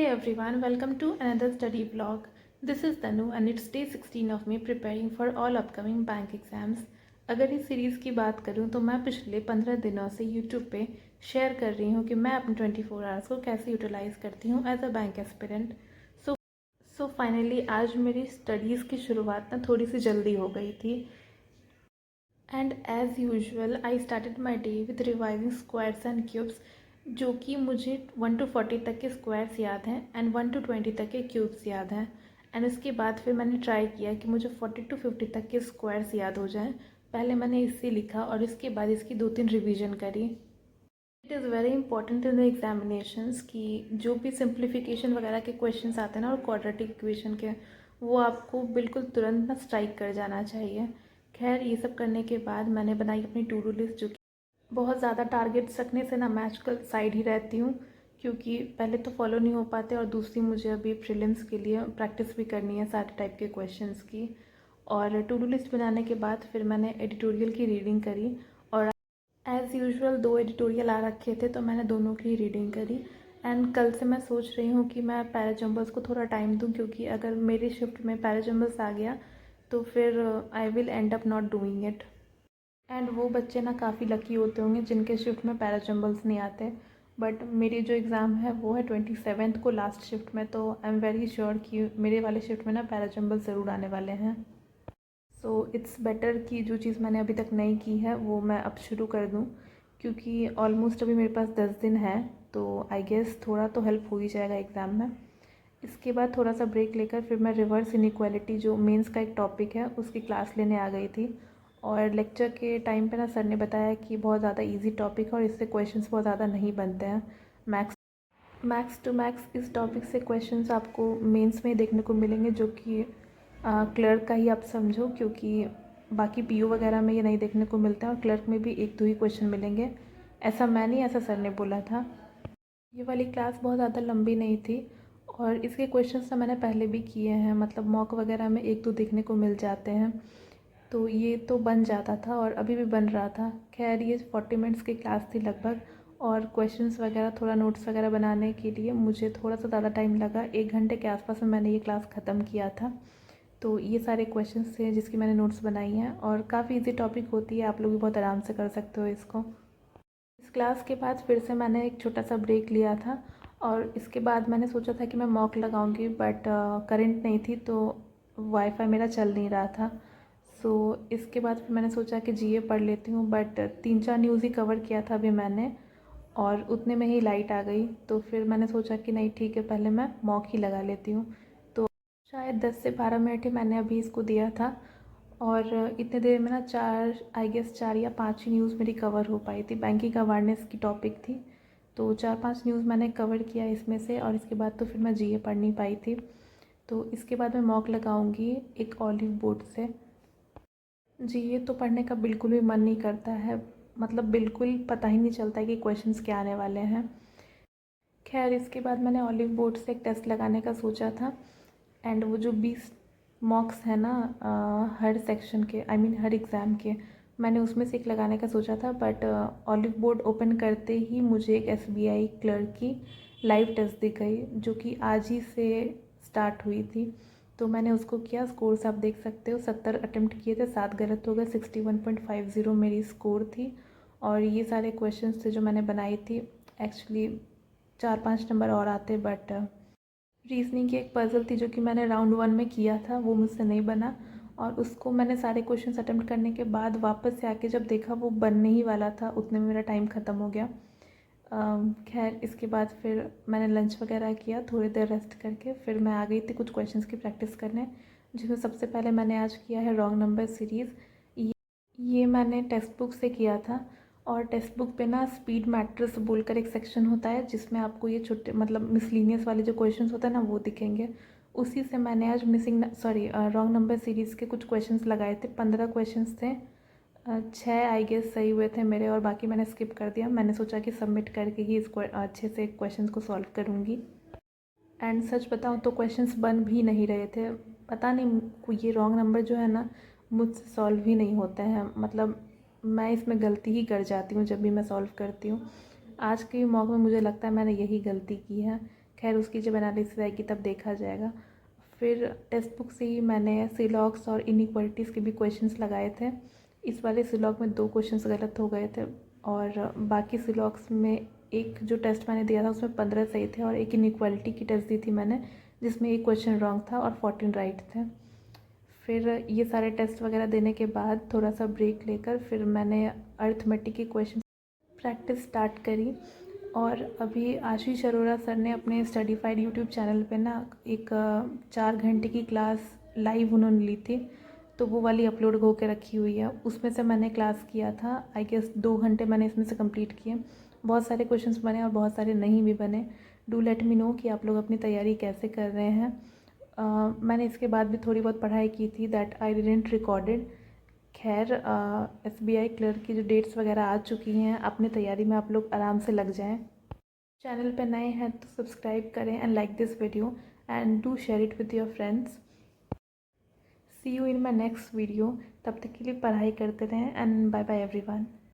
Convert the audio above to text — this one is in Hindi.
everyone, welcome to another study vlog. This is Tanu and it's day 16 of me preparing for all upcoming bank exams. अगर इस सीरीज़ की बात करूं तो मैं पिछले 15 दिनों से YouTube पे शेयर कर रही हूं कि मैं अपने 24 आवर्स को कैसे यूटिलाइज़ करती हूं as a bank aspirant. So finally आज मेरी स्टडीज़ की शुरुआत ना थोड़ी सी जल्दी हो गई थी. And as usual I started my day with revising squares and cubes, जो कि मुझे 1 to 40 तक के स्क्वायर्स याद हैं एंड 1 to 20 तक के क्यूब्स याद हैं. एंड उसके बाद फिर मैंने ट्राई किया कि मुझे 40 to 50 तक के स्क्वायर्स याद हो जाएं. पहले मैंने इससे लिखा और इसके बाद इसकी 2-3 रिवीजन करी. It is very important in the examinations कि जो भी सिंप्लीफिकेशन वगैरह के क्वेश्चंस आते हैं ना और क्वाड्रेटिक इक्वेशन के, वो आपको बिल्कुल तुरंत ना स्ट्राइक कर जाना चाहिए. खैर ये सब करने के बाद मैंने बनाई अपनी टू डू लिस्ट, जो कि बहुत ज़्यादा टारगेट्स रखने से ना मैं आजकल साइड ही रहती हूँ, क्योंकि पहले तो फॉलो नहीं हो पाते और दूसरी मुझे अभी प्रीलिम्स के लिए प्रैक्टिस भी करनी है सारे टाइप के क्वेश्चंस की. और टू डू लिस्ट बनाने के बाद फिर मैंने एडिटोरियल की रीडिंग करी और एज़ यूजुअल 2 एडिटोरियल आ रखे थे तो मैंने दोनों की रीडिंग करी. एंड कल से मैं सोच रही हूँ कि मैं पैराजम्बल्स को थोड़ा टाइम दूँ, क्योंकि अगर मेरी शिफ्ट में पैराजम्बल्स आ गया तो फिर I will and up not doing it. And वो बच्चे ना काफ़ी लकी होते होंगे जिनके शिफ्ट में पैराजम्बल्स नहीं आते. बट मेरी जो एग्ज़ाम है वो है 27th को लास्ट शिफ्ट में, तो आई एम वेरी श्योर कि मेरे वाले शिफ्ट में ना पैराजम्बल्स ज़रूर आने वाले हैं. सो इट्स बेटर कि जो चीज़ मैंने अभी तक नहीं की है वो मैं अब शुरू कर दूँ, क्योंकि ऑलमोस्ट अभी मेरे पास 10 दिन है, तो आई गेस थोड़ा तो हेल्प हो ही जाएगा एग्ज़ाम में. इसके बाद थोड़ा सा ब्रेक लेकर फिर मैं रिवर्स इनइक्वालिटी, जो मेंस का एक टॉपिक है, उसकी क्लास लेने आ गई थी. और लेक्चर के टाइम पे ना सर ने बताया कि बहुत ज़्यादा इजी टॉपिक है और इससे क्वेश्चंस बहुत ज़्यादा नहीं बनते हैं. मैक्स टू मैक्स इस टॉपिक से क्वेश्चंस आपको मेंस में देखने को मिलेंगे, जो कि क्लर्क का ही आप समझो, क्योंकि बाकी पीयू वगैरह में ये नहीं देखने को मिलता है और क्लर्क में भी 1-2 ही क्वेश्चन मिलेंगे. ऐसा मैं नहीं, ऐसा सर ने बोला था. ये वाली क्लास बहुत ज़्यादा लंबी नहीं थी और इसके क्वेश्चंस तो मैंने पहले भी किए हैं, मतलब मॉक वगैरह में 1-2 देखने को मिल जाते हैं, तो ये तो बन जाता था और अभी भी बन रहा था. खैर ये 40 मिनट्स की क्लास थी लगभग, और क्वेश्चंस वगैरह थोड़ा नोट्स वगैरह बनाने के लिए मुझे थोड़ा सा ज़्यादा टाइम लगा. 1 घंटे के आसपास में मैंने ये क्लास ख़त्म किया था. तो ये सारे क्वेश्चंस थे जिसकी मैंने नोट्स बनाई हैं और काफ़ी इजी टॉपिक होती है, आप लोग भी बहुत आराम से कर सकते हो इसको. इस क्लास के बाद फिर से मैंने एक छोटा सा ब्रेक लिया था और इसके बाद मैंने सोचा था कि मैं मॉक लगाऊंगी, बट करंट नहीं थी तो वाईफाई मेरा चल नहीं रहा था. सो इसके बाद फिर मैंने सोचा कि जीए पढ़ लेती हूँ, बट 3-4 न्यूज़ ही कवर किया था अभी मैंने और उतने में ही लाइट आ गई. तो फिर मैंने सोचा कि नहीं ठीक है, पहले मैं मॉक ही लगा लेती हूँ. तो शायद 10 से 12 मिनट ही मैंने अभी इसको दिया था और इतने देर में ना 4 या 5 ही न्यूज़ मेरी कवर हो पाई थी. बैंकिंग अवेयरनेस की टॉपिक थी, तो 4-5 न्यूज़ मैंने कवर किया इसमें से, और इसके बाद तो फिर मैं जीए पढ़ नहीं पाई थी. तो इसके बाद मैं मॉक लगाऊंगी एक ऑलिव बोर्ड से. जीए तो पढ़ने का बिल्कुल भी मन नहीं करता है, मतलब बिल्कुल पता ही नहीं चलता है कि क्वेश्चंस क्या आने वाले हैं. खैर इसके बाद मैंने ऑलिव बोर्ड से एक टेस्ट लगाने का सोचा था. एंड वो जो 20 मॉक्स है ना हर सेक्शन के, आई मीन हर एग्ज़ाम के, मैंने उसमें से एक लगाने का सोचा था. बट ऑलिव बोर्ड ओपन करते ही मुझे एक एसबीआई क्लर्क की लाइव टेस्ट दिख गई, जो कि आज ही से स्टार्ट हुई थी. तो मैंने उसको किया. स्कोर्स आप देख सकते हो, 70 अटेम्प्ट किए थे, 7 गलत हो गए, 61.50 मेरी स्कोर थी. और ये सारे क्वेश्चंस थे जो मैंने बनाई थी. एक्चुअली 4-5 नंबर और आते, बट रीजनिंग की एक पज़ल थी जो कि मैंने राउंड 1 में किया था, वो मुझसे नहीं बना और उसको मैंने सारे क्वेश्चंस अटेम्प्ट करने के बाद वापस से आके जब देखा वो बनने ही वाला था, उतने में मेरा टाइम ख़त्म हो गया. खैर इसके बाद फिर मैंने लंच वगैरह किया, थोड़ी देर रेस्ट करके फिर मैं आ गई थी कुछ क्वेश्चंस की प्रैक्टिस करने, जिसमें सबसे पहले मैंने आज किया है रॉन्ग नंबर सीरीज़. ये मैंने टेक्स्ट बुक से किया था और टेक्स्ट बुक पे ना स्पीड मैट्रिक्स बोलकर एक सेक्शन होता है जिसमें आपको ये छोटे मतलब मिसलिनियस वाले जो क्वेश्चंस होते हैं ना वो दिखेंगे. उसी से मैंने आज रॉन्ग नंबर सीरीज़ के कुछ क्वेश्चंस लगाए थे. 15 क्वेश्चंस थे, 6 आई गेस सही हुए थे मेरे और बाकी मैंने स्किप कर दिया. मैंने सोचा कि सबमिट करके ही इसको अच्छे से क्वेश्चंस को सॉल्व करूँगी. एंड सच बताऊँ तो क्वेश्चंस बन भी नहीं रहे थे. पता नहीं ये रॉन्ग नंबर जो है ना मुझसे सॉल्व ही नहीं होते हैं, मतलब मैं इसमें गलती ही कर जाती हूँ जब भी मैं सॉल्व करती हूँ. आज के मॉक में मुझे लगता है मैंने यही गलती की है. खैर उसकी जब एनालिसिस आएगी तब देखा जाएगा। फिर टेक्स्ट बुक से ही मैंने सिलॉग्स और इनइक्वालिटीज़ के भी क्वेश्चंस लगाए थे। इस वाले सिलॉग में 2 क्वेश्चंस गलत हो गए थे और बाकी सिलॉग्स में एक जो टेस्ट मैंने दिया था उसमें 15 सही थे और एक इनइक्वालिटी की टेस्ट दी थी मैंने जिसमें एक क्वेश्चन रॉन्ग था और 14 राइट थे। फिर ये सारे टेस्ट वगैरह देने के बाद थोड़ा सा ब्रेक लेकर फिर मैंने अरिथमेटिक के क्वेश्चन प्रैक्टिस स्टार्ट करी। और अभी आशीष अरोड़ा सर ने अपने स्टडीफाइड यूट्यूब चैनल पे ना एक 4 घंटे की क्लास लाइव उन्होंने ली थी, तो वो वाली अपलोड होकर रखी हुई है। उसमें से मैंने क्लास किया था, आई गेस 2 घंटे मैंने इसमें से कंप्लीट किए। बहुत सारे क्वेश्चंस बने और बहुत सारे नहीं भी बने। डू लेट मी नो कि आप लोग अपनी तैयारी कैसे कर रहे हैं। मैंने इसके बाद भी थोड़ी बहुत पढ़ाई की थी, दैट आई डिडंट रिकॉर्डेड। खैर SBI क्लर्क की जो डेट्स वगैरह आ चुकी हैं, अपनी तैयारी में आप लोग आराम से लग जाएं। चैनल पे नए हैं तो सब्सक्राइब करें and like this video and do share it with your friends. See you in my next video. तब तक के लिए पढ़ाई करते रहें एंड बाय बाय एवरीवन।